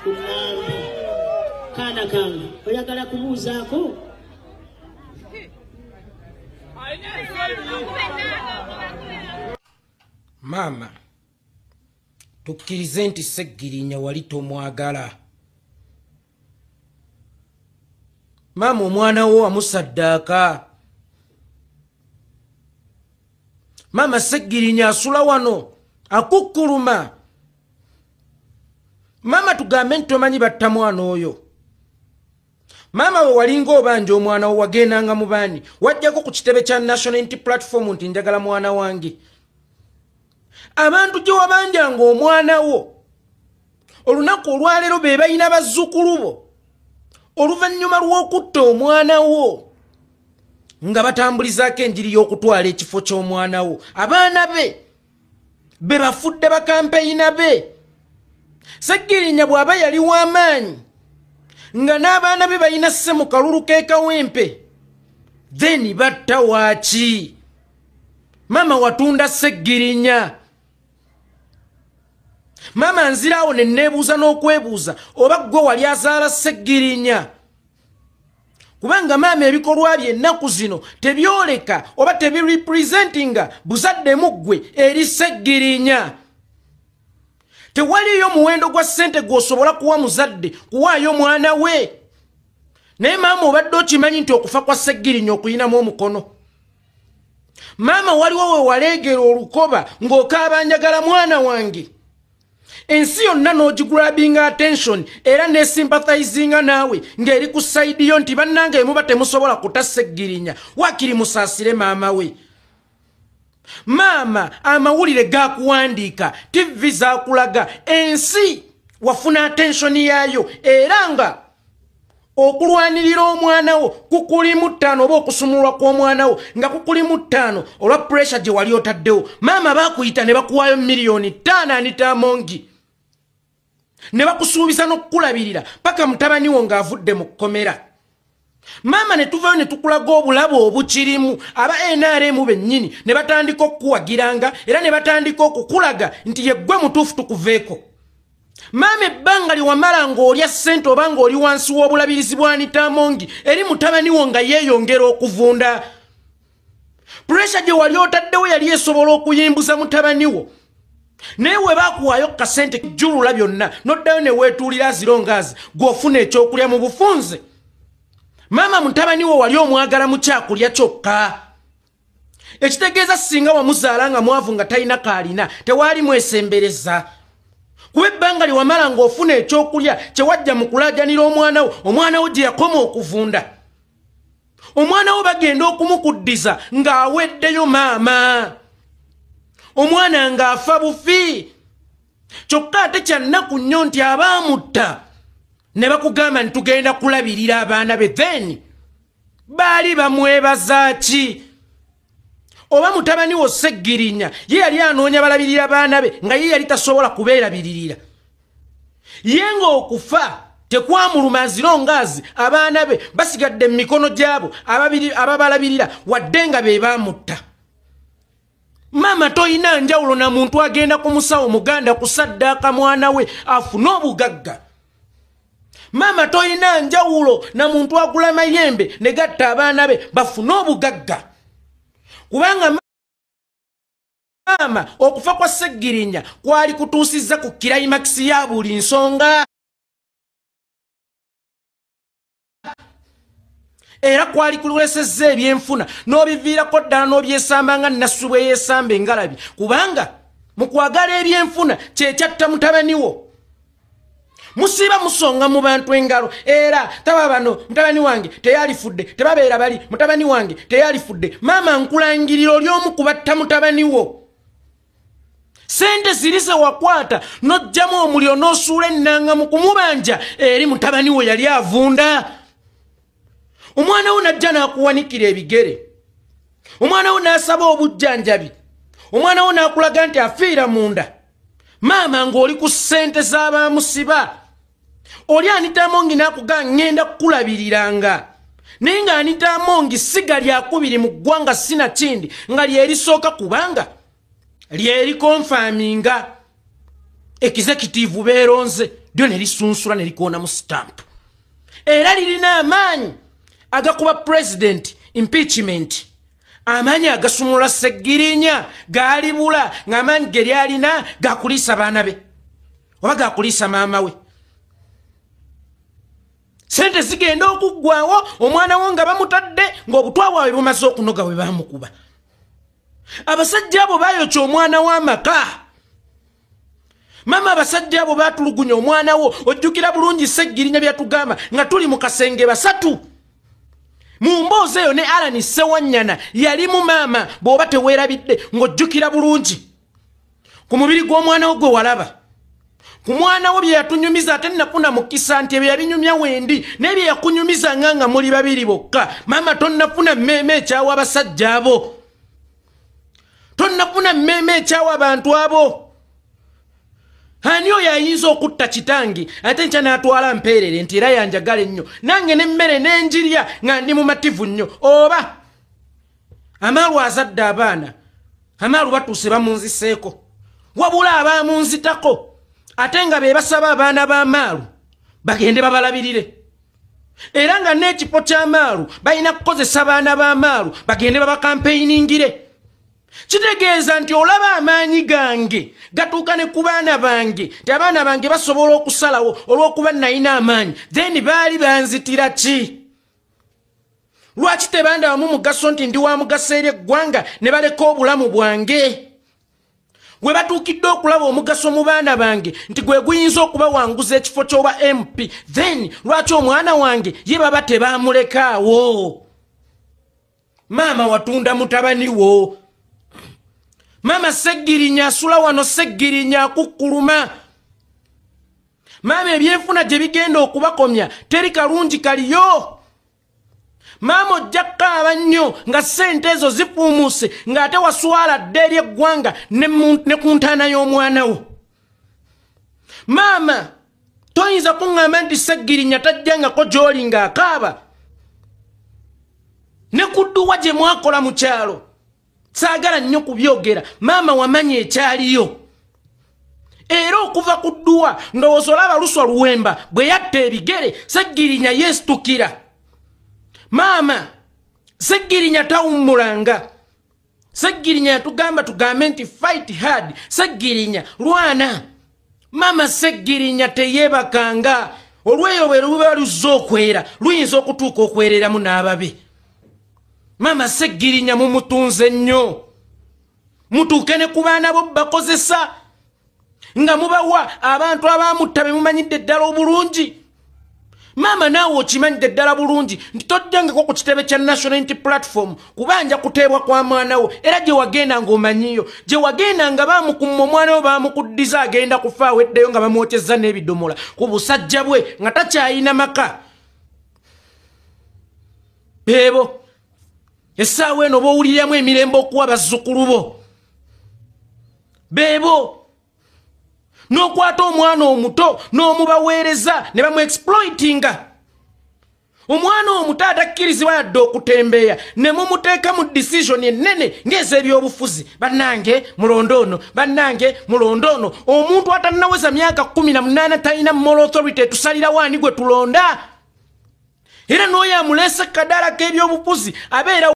kunambi kana kange oyagala kubuuzaako Mama tukkirize nti Sseggirinya wali tomwagala. Mama omwana wo amusaddaaka. Mama Sseggirinya asula wano akukkuluma. Mama tugambe nti tomanyi batta mwana oyo. Mama we walinga obanja omwana wo wagendanga mu baani wajjako ku kitebe kya National Unity Platform nti njagala mwana wange. Abantu gye wabanjanga omwana wo olunaku olwaleero be balina bazzukulu bo oluvannyuma lw'okutta omwana wo nga batambulizaako enjiri y'okutwala ekifo ky'omwana wo. Abaana be bafudde bakampeyina be. Sseggirinya bw'aba yali w'amaanyi nga n'abaana be balina sse mu kalulu k'ekawempe then batta waaki. Mama watunda Sseggirinya. Mama nziraawo ne neebuuza n'okwebuuza oba ggwe wali azaala Sseggirinya. Kubanga mama ebikolwa bye ennaku zino tebyoleka oba tebirepresentinga buzadde mu ggwe eri Sseggirinya. Tewaliyo muwendo gwa ssente gw'osobola kuwa muzadde kuwaayo mwana we. Naye mama obadde okimanyi nti okufa kwa Sseggirinya okuyinamu omukono. Mama waliwo we waleegera olukoba ng'okaaba njagala mwana wange. Ensi yonna n'ogigrabinga attention era nesympathizinga naawe ng'eri ku sayidi yo nti bannange muba temusobola kuta Sseggirinya wakiri musaasire maama we. Mama amawulire gakuwandiika TV zakulaga ensi wafuna attention yaayo era nga okulwanirira omwana wo kukulimu ttaano oba okusumulwa kw'omwana wo nga kukulimu ttaano olwa pressure gye wali otaddewo. Mama bakuyita ne bakuwaayo miliyoni 5 anitamongi ne bakusuubiza n'okukulabirira paka mutabani wo ng'avudde mu kkomera. Mama ne tuvayo ne tukulaga obulabe obukirimu aba NRM bennyini ne batandika okukuwagiranga era ne batandika okukulaga nti yeggwe mutuufu tukuveeko. Mama ebbanga liwamala ng'olya ssente oba ng'oli wansi w'obulabirizi bwa Anitamongi eri mutabani wo nga yeeyongera okuvunda. Pressure gye wali otaddewo yali esobola okuyimbuza mutabani wo. Naye we baakuwaayo kasente jjulula byonna n'oddayo ne weetuulira zirongaazi gw'ofuna ekyokulya mu bufunze. Mama mutabani wo wali omwagala mu kyakulya kyokka. Ekitegeeza singa wamuzaala nga mwavu nga talina kaalina tewaali mwesembereza. Kuba ebbanga liwamala ng'ofuna ekyokulya kye wajja mu kulaajanira omwana wo gye yakoma okuvunda. Omwana wo bagenda okumukuddiza ng'aweddeyo maama. Omwana ng'afa bufi. Kyokka ate kya nnaku nnyo nti abaamutta ne bakugamba nti tugenda kulabirira abaana be then baali bamwebaza ki? Oba mutabani wo Sseggirinya ye yali anoonya balabirira abaana be nga ye yali tasobola kubeerabiririra. Ye ng'okufa tekwamuluma nzirongaazi abaana be basigadde mu mikono gyabo ababalabirira wadde nga be baamutta. Mama toyina njawulo na muntu agenda ku musawo muganda kusaddaaka mwana we afune obugagga. Mama toyina njawulo na muntu agula mayembe ne gatta abaana be bafune obugagga. Kubanga mama okufa kwa Sseggirinya kwali kutuusizza ku climax ya buli nsonga. Era kwali kulwesezza ebyenfuna n'obiviirako ddala n'obyesamba nga Nassu bwe yeesamba engalabi. Kubanga mu kwagala ebyenfuna kye kyatta mutabani wo. Musiba musonga mu bantu engalo era taba bano mutabani wange teyalifudde tebabeera bali mutabani wange teyalifudde. Mama nkulangirira oli omu kubatta mutabani wo. Sente zirize wakwata n'ojjamu omuliro n'osuula ennanga mu kumubanja eri mutabani wo yali avunda. Omwana wo najja n'akuwanikira ebigere. Omwana wo n'asaba obujjanjabi. Omwana wo n'akulaga nti afiira munda. Mama ng'oli ku ssente z'abaamusiba. Oli Anitamongi n'akugamba ngenda kukulabiriranga. Naye nga Anitamongi siga lyakubiri mu ggwanga sina kindi nga lyerisooka kubanga lyeri konfaminga executive beeronze lyo ne lisunsula ne likoona mu stamp era lirina amaanyi agakuba president impeachment amaanyi agasumulula Sseggirinya gaalibula ng'amaanyi ge lyalina gakuliisa baana be oba gakuliisa maama we sente zigenda okuggwawo omwana wo nga bamutadde ng'obutwa bwabwe bumaze okunoga bwe baamukuba abasajja abo baayokya omwana w'amaka mama abasajja abo baatulugunya omwana wo ojjukira bulungi Sseggirinya byatugamba nga tuli mu kasenge basatu mu mboozi eyo ne Alan Ssewanyana yali mu maama bw'oba teweerabidde ng'ojjukira bulungi ku mubiri gw'omwana wo gwe walaba ku mwana wo bye yatunyumiza ate nnafuna mukisa nti ebyo yabinyumya wendi n'ebyo yakunyumiza nga muli babiri bokka maama tonnafuna mmeeme ekyawa abasajja abo tonnafuna mmeeme ekyawa abantu abo ani oyo ayinza okutta kitange ate nkya n'atwala mpeerere nti era yanjagala ennyo nange n'emmere n'enjirya nga ndi mumativu nnyo oba amaalu azadde abaana amaalu batuuse bamunziseeko wabula abaamunzitako ate nga be basaba abaana b'amaalu bagende babalabirire era nga n'ekifo ky'amaalu balina kukozesa baana b'amaalu bagende babakampeyiningire kitegeeza nti olaba amaanyi gange gatuuka ne ku baana bange ti abaana bange basobola okusalawo olw'okuba nalina amaanyi then baali banzitira ki lwaki tebandabamu mugaso nti ndi wa mugaso eri eggwanga ne baleka obulamu bwange we batuukidde okulaba omugaso mu baana bange nti gwe guyinza okubawanguza ekifo ky'oba MP then lwaki omwana wange ye baba tebaamulekaawo maama watunda mutabani wo maama Sseggirinya asula wano Sseggirinya akukkuluma maama ebyenfuna gye bigenda okubakomya teri kalungi kaliyo maama ojja kukaaba nnyo nga ssente ezo zifuumuuse ng'ate waswala dde eri eggwanga ne ku ntaana y'omwana wo maama toyinza kuŋŋamba nti Sseggirinya tajjangako gy'oli ng'akaaba ne kudduwa gye mwakola mu kyalo saagala nnyo kubyogera maama wamanya ekyaliyo era okuva ku dduwa ndowooza olaba Luswa Luwemba bwe yatta ebigere Sseggirinya yeesitukira maama Sseggirinya tawummulanga Sseggirinya yatugamba tugambe nti fight hard Sseggirinya lwana maama Sseggirinya teyeebakanga olweyo bwe luba luzza okwera luyinza okutuuka okwereramu n'ababe maama Sseggirinya mumutunze nnyo mutuuke ne ku baana bo bakozesa nga mubawa abantu abaamutta be mumanyidde ddala obulungi maama naawe okimanyidde ddala bulungi nti tojjangako ku kitebe kya National Unity Platform kubanja kuteebwa kwa mwana wo era gye wagenda ng'omanyiyo gye wagenda nga baamukumma omwana wo baamukuddiza agenda kufa aweddeyo nga bamwokyezza n'ebidomola ku busajja bwe nga takyayina maka beebo essaawa eno b'owuliramu emirembe okuwa bazzukulu bo beebo n'okwata omwana omuto n'omubaweereza ne bamuexploitinga omwana omuto atakkirizibwa yadde okutembeeya ne mumuteeka mu decision ennene ng'ez'ebyobufuzi bannange mulonde ono bannange mulonde ono omuntu atannaweza myaka 18 talina moral authority tusalira waani gwe tulonda era n'oyo amuleese kadala k'ebyobufuzi abeera